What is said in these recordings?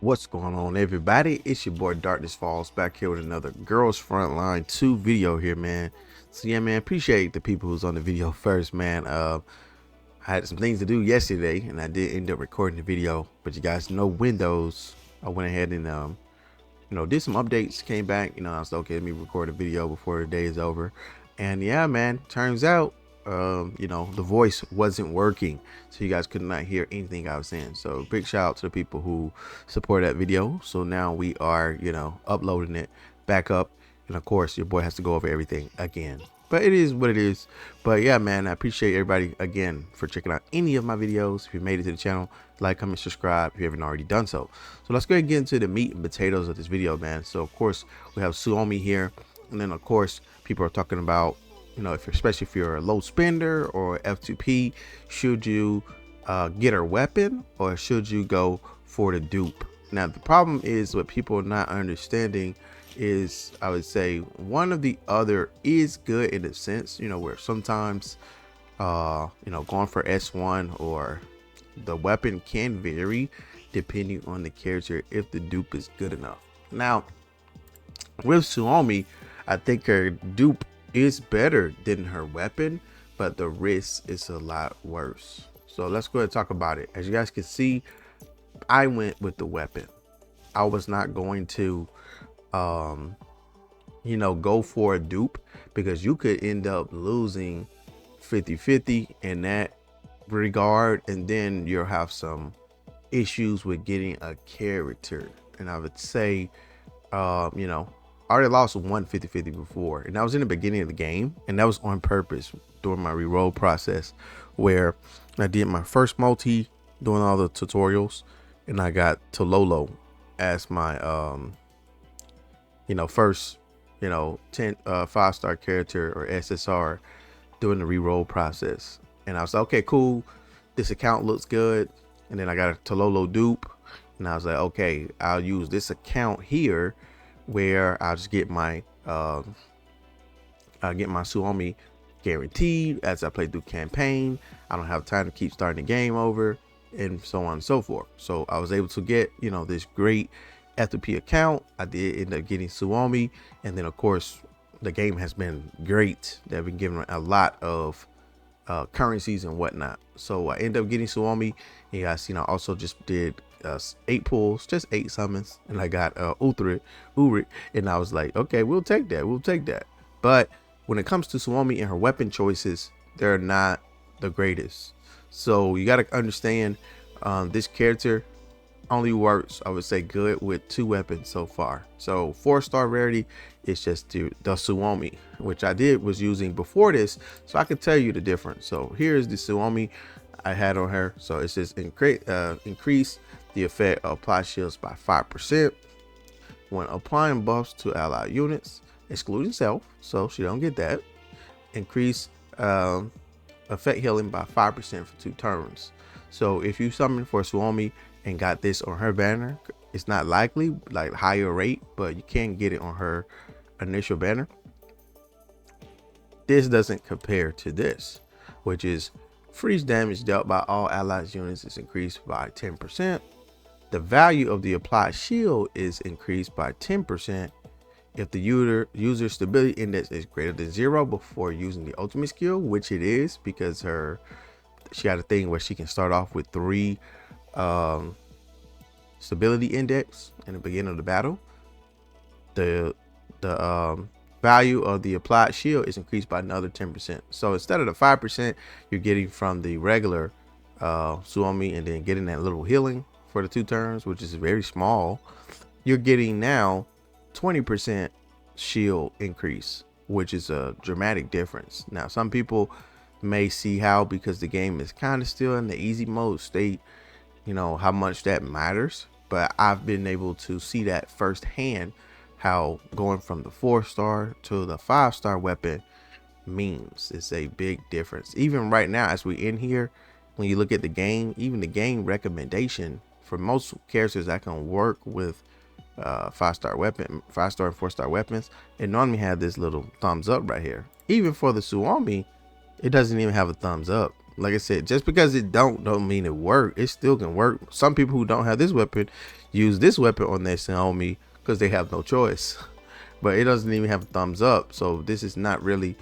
What's going on, everybody? It's your boy Darkness Falls back here with another Girls Frontline 2 video here, man. So yeah, man, appreciate the people who's on the video first, man. I had some things to do yesterday and I did end up recording the video, but you guys know Windows. I went ahead and did some updates, came back, I was like, okay, let me record a video before the day is over. And yeah, man, turns out the voice wasn't working, so you guys could not hear anything I was saying. So big shout out to the people who support that video. So now we are uploading it back up, and of course your boy has to go over everything again, but it is what it is. But yeah, man, I appreciate everybody again for checking out any of my videos. If you made it to the channel, like, comment, subscribe if you haven't already done so. So let's go ahead and get into the meat and potatoes of this video, man. So of course we have Suomi here, and then of course people are talking about, especially if you're a low spender or F2P, should you get her weapon or should you go for the dupe? Now the problem is, what people are not understanding is, I would say one of the other is good in a sense, where sometimes going for S1 or the weapon can vary depending on the character if the dupe is good enough. Now with Suomi, I think her dupe is better than her weapon, but the risk is a lot worse. So let's go ahead and talk about it. As you guys can see, I went with the weapon. I was not going to go for a dupe, because you could end up losing 50-50 in that regard, and then you'll have some issues with getting a character. And I would say I already lost one 50-50 before, and that was in the beginning of the game, and that was on purpose during my reroll process, where I did my first multi doing all the tutorials, and I got Tololo as my first 10 5-star character or SSR during the reroll process. And I was like, okay, cool, this account looks good. And then I got a Tololo dupe, and I was like, okay, I'll use this account here where I'll just get my Suomi guaranteed as I play through campaign. I don't have time to keep starting the game over, and so on and so forth. So I was able to get this great F2P account. I did end up getting Suomi, and then of course the game has been great. They've been giving a lot of currencies and whatnot. So I ended up getting Suomi. You guys, also just did 8 pulls, just 8 summons, and I got Urit, and I was like, okay, we'll take that. But when it comes to Suomi and her weapon choices, they're not the greatest. So you got to understand, this character only works, I would say, good with 2 weapons so far. So 4-star rarity is just the Suomi, which I was using before this, so I can tell you the difference. So here's the Suomi I had on her. So it says increase the effect of apply shields by 5% when applying buffs to allied units, excluding self, so she don't get that. Increase effect healing by 5% for 2 turns. So if you summon for Suomi and got this on her banner, it's not likely like higher rate, but you can get it on her initial banner. This doesn't compare to this, which is freeze damage dealt by all allied units is increased by 10%. The value of the applied shield is increased by 10% if the user stability index is greater than 0 before using the ultimate skill, which it is, because she got a thing where she can start off with 3 stability index in the beginning of the battle. The value of the applied shield is increased by another 10%. So instead of the 5% you're getting from the regular Suomi, and then getting that little healing for the 2 turns, which is very small, you're getting now 20% shield increase, which is a dramatic difference. Now some people may see how, because the game is kind of still in the easy mode state, how much that matters, but I've been able to see that firsthand, how going from the 4-star to the 5-star weapon means it's a big difference. Even right now as we in here, when you look at the game, even the game recommendation for most characters that can work with 5-star weapon, 5-star and 4-star weapons, it normally have this little thumbs up right here. Even for the Suomi, it doesn't even have a thumbs up. like I said, just because it don't mean it work. It still can work. Some people who don't have this weapon use this weapon on their Xiaomi because they have no choice. But it doesn't even have a thumbs up, so this is not really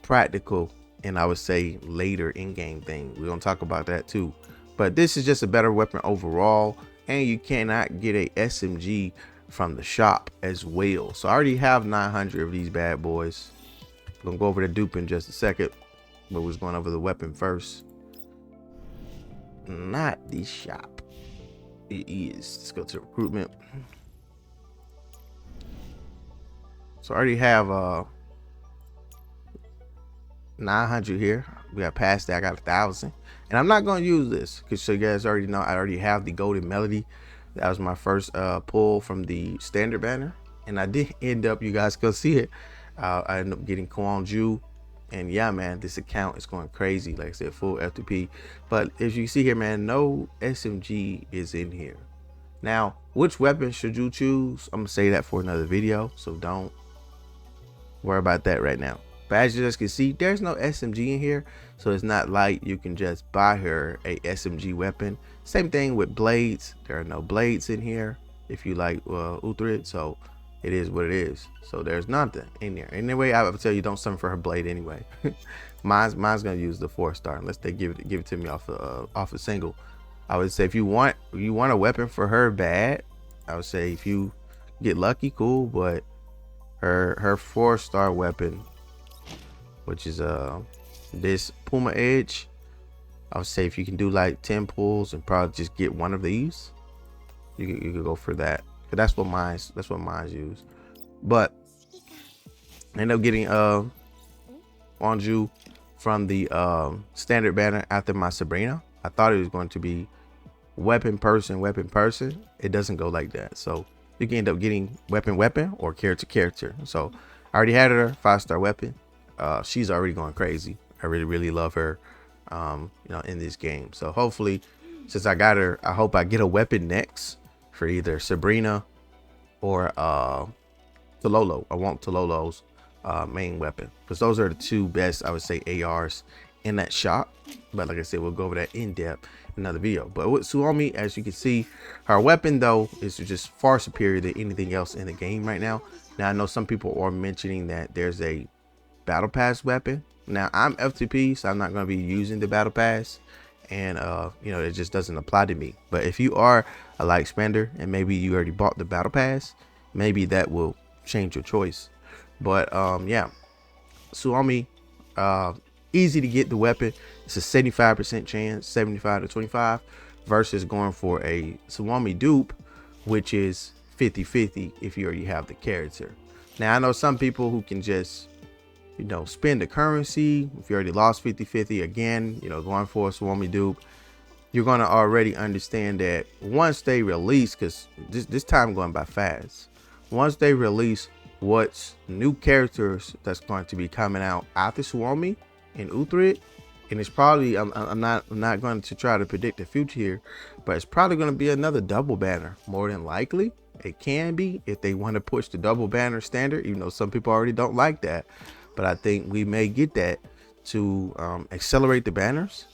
practical. And I would say later in-game thing. We're gonna talk about that too. But this is just a better weapon overall, and you cannot get a SMG from the shop as well. So I already have 900 of these bad boys. I'm gonna go over the dupe in just a second, but we're going over the weapon first. Not the shop. It is. Let's go to recruitment. So I already have 900 here. We got past that. I got 1,000, and I'm not going to use this because, so you guys already know, I already have the golden melody. That was my first pull from the standard banner, and I did end up, you guys can see it, I ended up getting Kwon, and yeah, man, this account is going crazy. Like I said, full F2P, but as you see here, man, no SMG is in here. Now, which weapon should you choose? I'm gonna say that for another video, so don't worry about that right now. But as you guys can see, there's no SMG in here, so it's not like you can just buy her a SMG weapon. Same thing with blades. There are no blades in here if you like Uthrid, so it is what it is. So there's nothing in there. Anyway, I would tell you don't summon for her blade anyway. mine's gonna use the 4-star unless they give it to me off a single. I would say if you want a weapon for her bad, I would say if you get lucky, cool, but her 4-star weapon, which is this Puma Edge, I would say if you can do like 10 pulls and probably just get one of these, you could go for that. That's what mine's use. But I ended up getting Wonju from the standard banner after my Sabrina. I thought it was going to be weapon person. It doesn't go like that. So you can end up getting weapon or character. So I already had her 5-star weapon. She's already going crazy. I really love her, you know, in this game. So hopefully, since I got her, I hope I get a weapon next for either Sabrina or Tololo. I want Tololo's main weapon, because those are the two best, I would say, ARs in that shop. But like I said, we'll go over that in depth in another video. But with Suomi, as you can see, her weapon though is just far superior than anything else in the game right now. Now I know some people are mentioning that there's a battle pass weapon. Now I'm F2P, so I'm not going to be using the battle pass, and you know, it just doesn't apply to me. But if you are a light spender and maybe you already bought the battle pass, maybe that will change your choice. But yeah, Suomi, easy to get the weapon. It's a 75% chance, 75 to 25, versus going for a Suomi dupe, which is 50-50 if you already have the character. Now I know some people who can just, you know, spend the currency. If you already lost 50-50, again, you know, going for a Suomi dupe, you're gonna already understand that once they release, because this time going by fast, once they release what's new characters that's going to be coming out after Suomi and Uthrid, and it's probably, I'm not going to try to predict the future here, but it's probably going to be another double banner. More than likely it can be, if they want to push the double banner standard, even though some people already don't like that. But I think we may get that to accelerate the banners.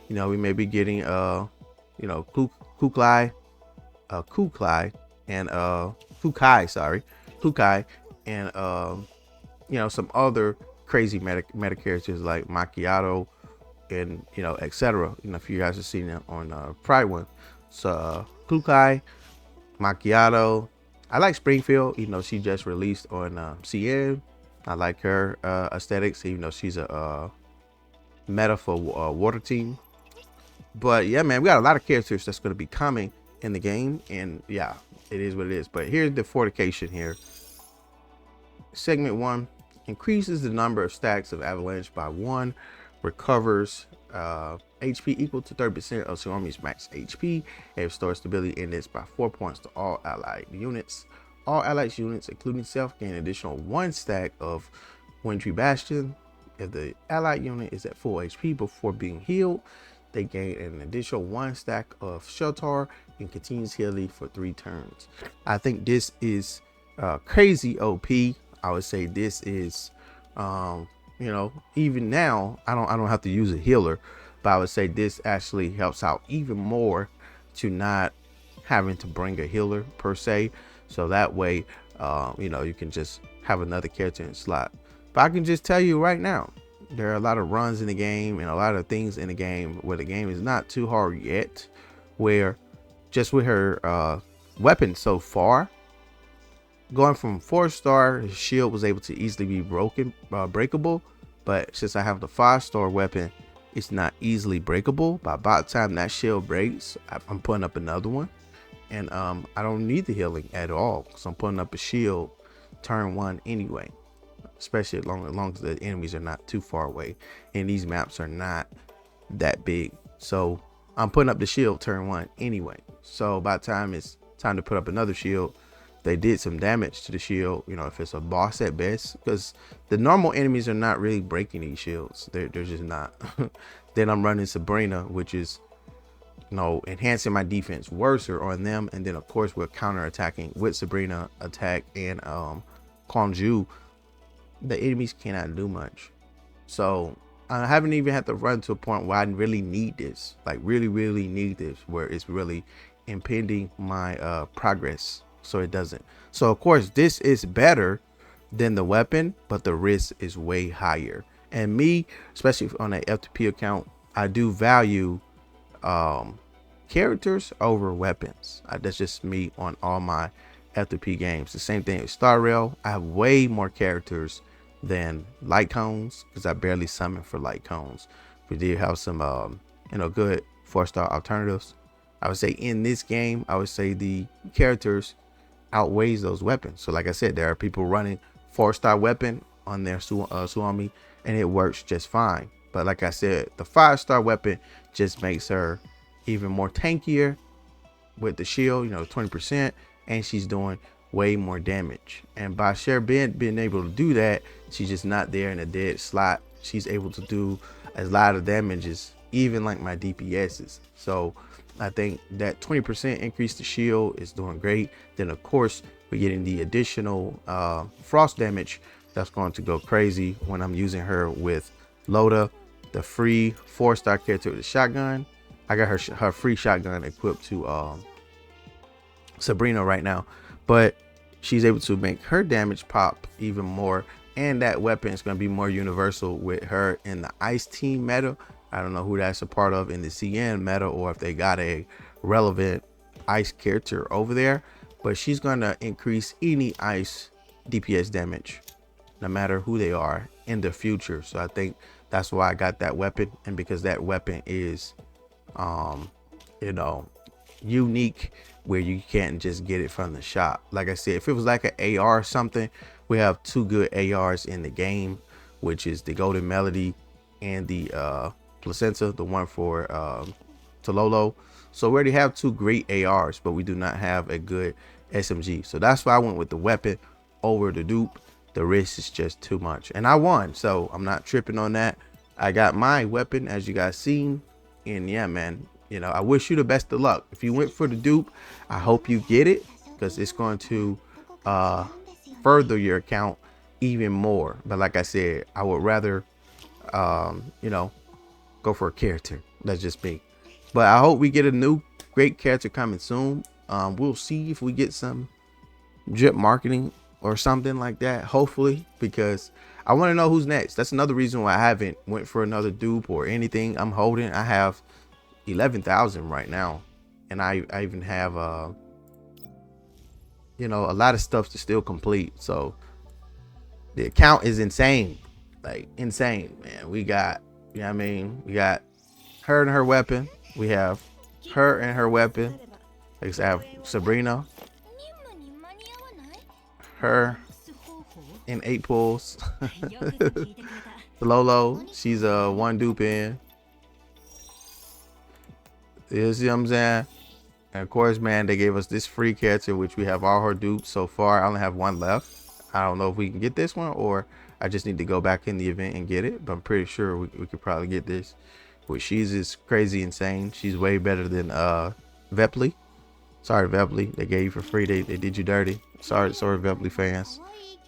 You know, we may be getting you know, Kukai and Kukai and you know, some other crazy meta characters like Macchiato and, you know, etc. You know, if you guys have seen it on Pride one. So Kukai, Macchiato. I like Springfield, even though she just released on CN. I like her aesthetics, even though she's a meta for water team. But yeah, man, we got a lot of characters that's going to be coming in the game, and yeah, it is what it is. But here's the fortification here. Segment 1 increases the number of stacks of avalanche by 1, recovers HP equal to 30% of Suomi's max HP, and restores stability index by 4 points to all allied units. All allied units, including self, gain an additional 1 stack of Wintry Bastion. If the allied unit is at full HP before being healed, they gain an additional 1 stack of Sheltar and continues healing for 3 turns. I think this is crazy OP. I would say this is you know, even now I don't have to use a healer, but I would say this actually helps out even more to not having to bring a healer per se. So that way, you know, you can just have another character in slot. But I can just tell you right now, there are a lot of runs in the game and a lot of things in the game where the game is not too hard yet, where just with her weapon so far, going from 4-star, his shield was able to easily be breakable. But since I have the 5-star weapon, it's not easily breakable. By about the time that shield breaks, I'm putting up another one. And I don't need the healing at all, because I'm putting up a shield turn 1 anyway. Especially as long as the enemies are not too far away. And these maps are not that big. So I'm putting up the shield turn 1 anyway. So by the time it's time to put up another shield, they did some damage to the shield, you know, if it's a boss at best, because the normal enemies are not really breaking these shields. They're just not. Then I'm running Sabrina, which is, you know, enhancing my defense worse on them. And then of course we're counter attacking with Sabrina attack and Konju. The enemies cannot do much. So I haven't even had to run to a point where I really need this, like really need this, where it's really impeding my progress. So it doesn't. So of course this is better than the weapon, but the risk is way higher. And me, especially on an F2P account, I do value characters over weapons. That's just me on all my F2P games. The same thing with Star Rail. I have way more characters than light cones, because I barely summon for light cones. We did have some you know, good 4-star alternatives. I would say in this game, I would say the characters outweighs those weapons. So like I said, there are people running 4-star weapon on their Suomi, and it works just fine. But like I said, the 5-star weapon just makes her even more tankier with the shield, you know, 20%, and she's doing way more damage. And by being able to do that, she's just not there in a dead slot. She's able to do a lot of damages, even like my DPSs. So I think that 20% increase to shield is doing great. Then of course we're getting the additional frost damage that's going to go crazy when I'm using her with Loda, the free 4-star character with the shotgun. I got her free shotgun equipped to Sabrina right now, but she's able to make her damage pop even more. And that weapon is going to be more universal with her in the ice team meta. I don't know who that's a part of in the CN meta, or if they got a relevant ice character over there, but she's going to increase any ice DPS damage, no matter who they are in the future. So I think that's why I got that weapon. And because that weapon is, you know, unique, where you can't just get it from the shop. Like I said, if it was like an AR or something, we have 2 good ARs in the game, which is the Golden Melody and the Placenta, the one for Tololo. So we already have 2 great ARs, but we do not have a good SMG. So that's why I went with the weapon over the dupe. The risk is just too much, and I won, so I'm not tripping on that. I got my weapon, as you guys seen, and yeah, man, you know, I wish you the best of luck. If you went for the dupe, I hope you get it, because it's going to further your account even more. But like I said, I would rather you know, go for a character. That's just me. But I hope we get a new great character coming soon. We'll see if we get some drip marketing or something like that, hopefully, because I want to know who's next. That's another reason why I haven't went for another dupe or anything. I'm holding. I have 11,000 right now, and I even have you know, a lot of stuff to still complete. So the account is insane, like insane, man. We got, you know what I mean, we got her and her weapon. We have her and her weapon. Like I have Sabrina, her in 8 pulls. Lolo, she's a 1 dupe in. You see what I'm saying? And of course, man, they gave us this free character, which we have all her dupes so far. I only have 1 left. I don't know if we can get this one, or I just need to go back in the event and get it, but I'm pretty sure we could probably get this. But she's just crazy insane. She's way better than Vepley. Sorry, Vepley, they gave you for free. They did you dirty. Sorry, Vepley fans.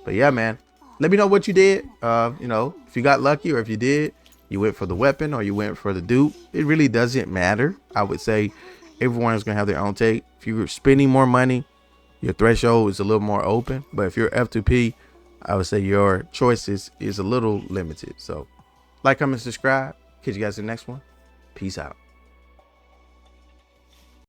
But yeah, man, let me know what you did. You know, if you got lucky, or if you did, you went for the weapon or you went for the dupe. It really doesn't matter. I would say everyone is gonna have their own take. If you're spending more money, your threshold is a little more open. But if you're F2P, I would say your choices is a little limited. So like, comment, subscribe. Catch you guys in the next one. Peace out.